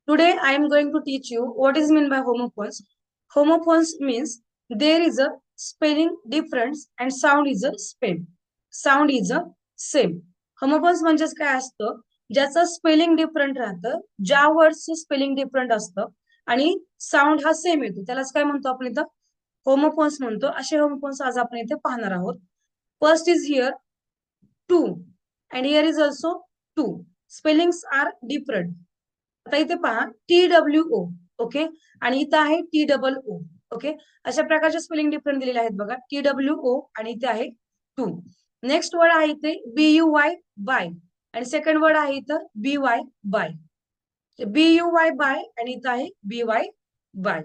Today I am going to teach you what is meant by homophones. Homophones means there is a spelling difference and sound is a same. Sound is a same. Homophones म्हणजेच काय असतं, ज्याचं spelling different राहतं, ज्या वर्डचं spelling different असतं आणि sound हा same येतो, त्यालाच काय म्हणतो आपण इथं, होमोफोन्स म्हणतो. असे होमोफोन्स आज आपण इथे पाहणार आहोत. First is here two and here is also two. Spellings are different. आता इथे पहा TWO, ओके, आणि इथं आहे TOO, ओके. अशा प्रकारचे स्पेलिंग डिफरंट दिलेले आहेत बघा, TWO आणि इथे आहे टू. नेक्स्ट वर्ड आहे इथे BUY बाय आणि सेकंड वर्ड आहे इथं BY बाय. BUY बाय आणि इथं आहे BY बाय.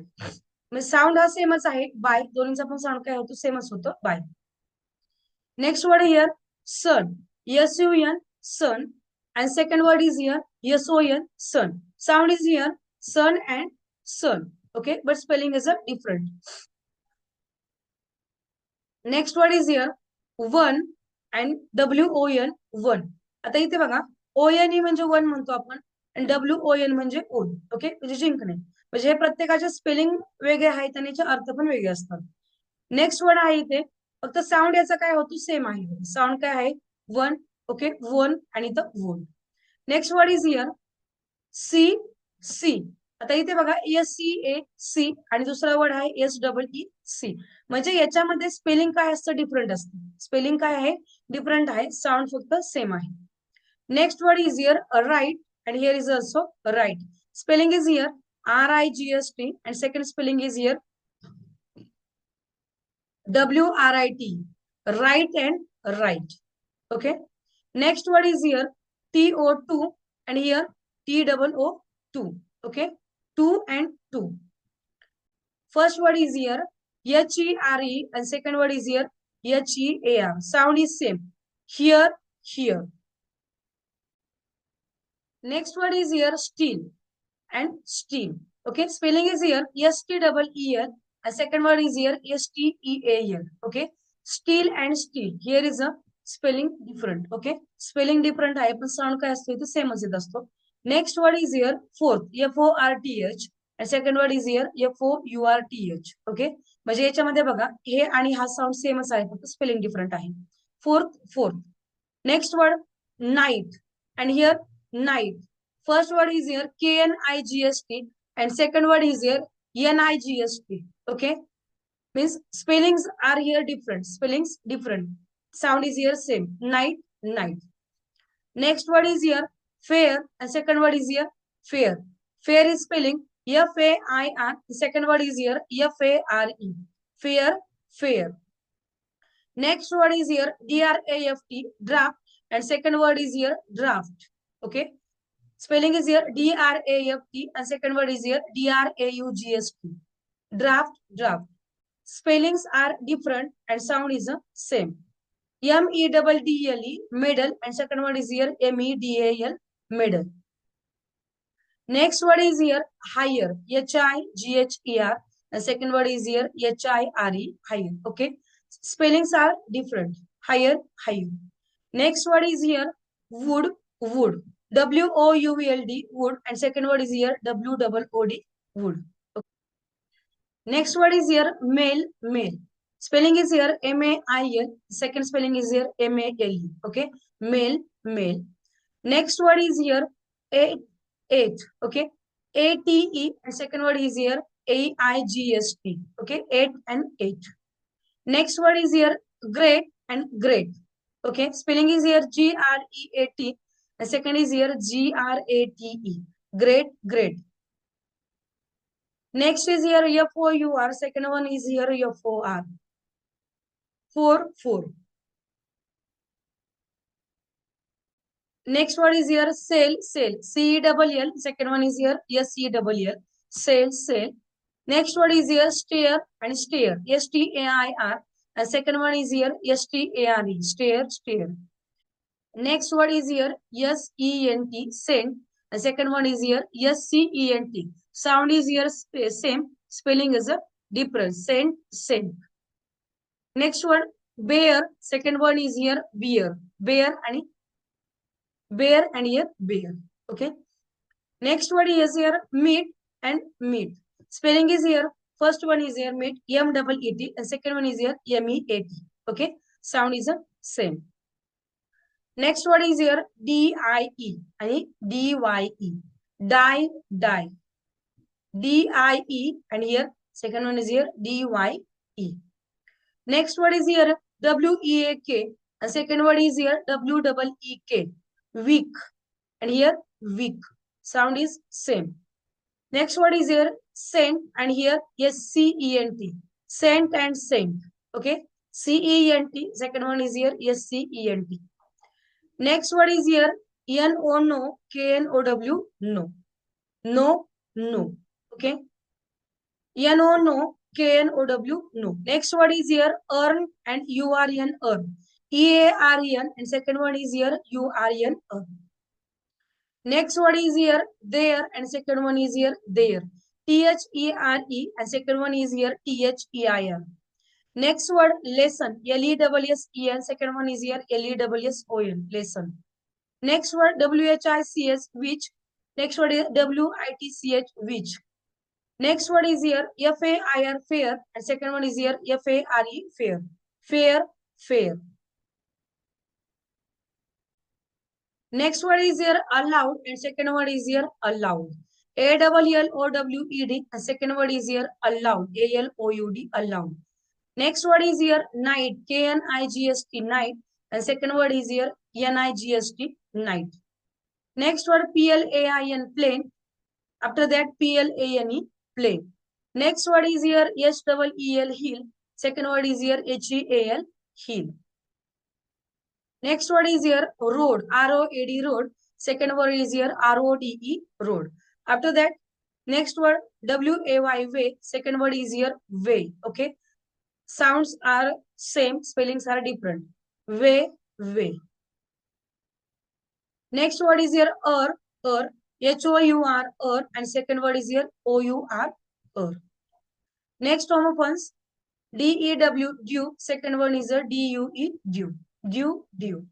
म्हणजे साऊंड हा सेमच आहे, बाय दोन्हीचा पण साऊंड काय होतो, सेमच होतो, by. Next word here sun, SUN sun, and second word is here SON sun. Sound is here sun and sun, okay, but spelling is a different. Next word is here one and WON one. आता इथे बघा ONE म्हणजे one म्हणतो आपण आणि WON म्हणजे own, okay, म्हणजे जिंकणे. म्हणजे हे प्रत्येकाचे स्पेलिंग वेगळे आहेत आणि याचे अर्थ पण वेगळे असतात. नेक्स्ट वर्ड आहे इथे फक्त साऊंड याचा काय होतो, सेम आहे. साऊंड काय आहे, वन, ओके, वन आणि इथं one. Next word is here sea sea. आता इथे बघा SCAC आणि दुसरा वर्ड आहे SEEC. म्हणजे याच्यामध्ये स्पेलिंग काय असतं, डिफरंट असतं. स्पेलिंग काय आहे, डिफरंट आहे, साऊंड फक्त सेम आहे. Next word is here right and here is also right. Spelling is here RIGST and second spelling is here WRIT, right and right, okay. Next word is here TO2 and here TOO2, okay, two and two. First word is here HERE and second word is here HEAR. Sound is same, here, here. Next word is here steel and steel, okay. Spelling is here STEEL and second word is here STEAL, okay. Steel and steel. Here is a spelling different, okay. Spelling different आहे पण sound काय असतो, इथे सेमच येत असतो. Next word is here fourth FORTH and second word is here FOURTH, okay. म्हणजे याच्यामध्ये बघा हे आणि हा साऊंड सेमच आहे, फक्त स्पेलिंग डिफरंट आहे. Fourth, fourth. Next word night and here night. First word is here KNIGST and second word is here NIGST, okay. Means spellings are here different, spellings different, sound is here same, night, night. Next word is here fair and second word is here fair. Fair is spelling FAIR, second word is here FARE, fair, fair. Next word is here DRAFT, draft, and second word is here draft, okay. Spelling is here DRAFT and second word is here DRAUGST, draft, draft. Spellings are different and sound is the same. MEDDLE, medal, and second word is here MEDAL, medal. Next word is here higher, HIGHER, and second word is here HIRE, higher, okay. Spellings are different, higher, higher. Next word is here wood, wood, WOULD, wood, and second word is here WOOD, wood. Okay. Next word is here male, male. Spelling is here MAIL, second spelling is here MALE, okay. Male, male. Next word is here eight, eight, okay. ATE, and second word is here AIGST, okay. Eight and eight. Next word is here great and great, okay. Spelling is here GREAT and second is here GRATE, great, great. Next is here FOUR, second one is here FOR, four, four. Next word is here cell, cell, CELL, second one is here SELL, cell, cell. Next word is here stair and stair, STAIR, and second one is here STARE, stair, stair. Next word is here SENT, sent, and second one is here SCENT. Sound is here same, spelling is a different, sent, sent. Next word bear, second one is here bear, bear and here bear, okay. Next word is here meat and meat. Spelling is here. First one is here meat, M-E-E-T, and second one is here M-E-A-T. Okay, sound is the same. Next word is here D-I-E and D-Y-E. Die, die. D-I-E, and here second one is here D-Y-E. Next word is here W-E-A-K, and second word is here W-E-E-K. Weak, and here weak. Sound is same. Next word is here scent, and here S-C-E-N-T. Scent and scent. Okay. C-E-N-T. Second one is here S-C-E-N-T. Next word is here N-O, no. K-N-O-W, no. No, no. Okay. N-O, no. K-N-O-W, no. Next word is here earn and U-R-N, earn. E-A-R-N, and second one is here U-R-N, earn. Next word is here there, and second one is here there. T-H-E-R-E, and second one is here T-H-E-I-R. Next word lesson, L-E-S-S-E-N, second one is here L-E-S-S-O-N, lesson. Next word W-H-I-C-H, which. Next word is W-I-T-C-H, which. Next word is here F-A-I-R, fair, and second one is here F-A-R-E, fair. Fair, fair. Next word is here allowed, and second word is here allowed. A-L-L-O-W-E-D, and second word is here allowed. A-L-O-U-D, allowed. Next word is here night, K-N-I-G-S-T, night, and second word is here N-I-G-S-T, night. Next word P-L-A-I-N, plane. After that P-L-A-N-E, plane. Next word is here S-E-E-L, hill. Second word is here H-E-A-L, hill. Next word is here road, R-O-A-D, road. Second word is here R-O-D-E, road. After that, next word W-A-Y, way. Second word is here way. Okay. Sounds are same, spellings are different. Way, way. Next word is here H-O-U-R, and second word is here O-U-R, Next homophones, D-E-W, dew. Second one is a D-U-E, dew. Dew, dew.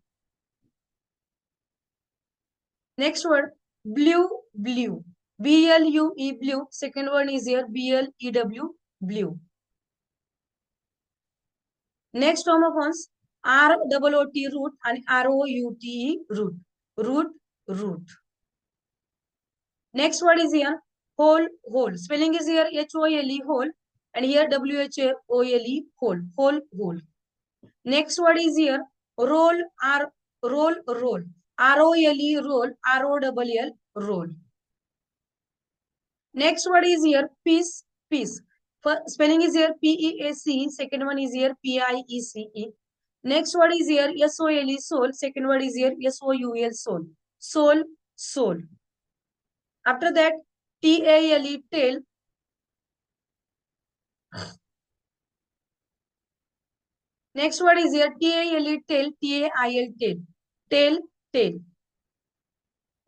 Next word, blue, blue. B-L-U-E, blue. Second one is here B-L-E-W, blue. Next homophones, R-O-O-T, root, and R-O-U-T-E, root. Root, root. Next word is here whole, whole. Spelling is here H-O-L-E, whole, and here W-H-O-L-E, whole, whole, whole. Next word is here roll, roll, roll. R-O-L-E, roll, R-O-L-L, roll. Next word is here piece, piece. Spelling is here P-E-A-C. Second one is here P-I-E-C-E. Next word is here S-O-L-E, soul. Second word is here S-O-U-L, soul. Soul, soul. After that, T-A-L-E, tail. Next word is here T-A-L-E, tail, T-A-I-L, tail. Tail, tail.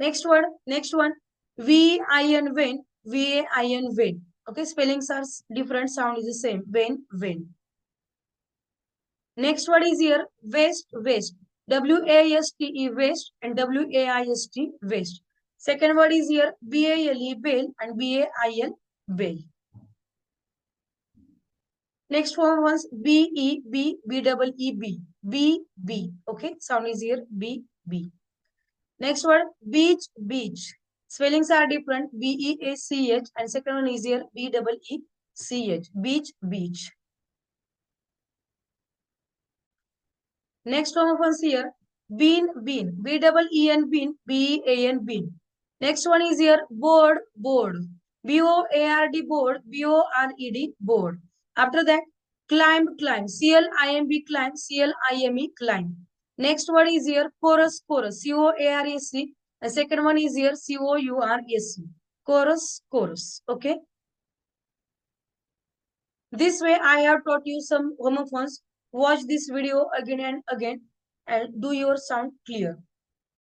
Next word, next one, V-I-N, vein, V-A-I-N, vein. Okay, spellings are different, sound is the same. Vein, vein. Next word is here waste, waste. W-A-S-T-E, waste, and W-A-I-S-T, waste. Second word is here B-A-L-E, bail, and B-A-I-L, bail. Next form was B-E-B, B-E-E-B, B-B. Okay, sound is here B-B. Next word beach, beach. Spellings are different. B-E-A-C-H, and second one is here B-E-E-C-H. Beach, beach. Next one is here bean, bean. B-E-E-N, bean, B-E-A-N, bean. Next one is here board, board. B-O-A-R-D, board, B-O-R-E-D, board. After that, climb, climb. C-L-I-M-B, climb, C-L-I-M-E, climb. Next word is here chorus, chorus. C-O-A-R-S-C. The second one is here C-O-U-R-S-C. Chorus, chorus. Okay. This way I have taught you some homophones. Watch this video again and again and do your sound clear.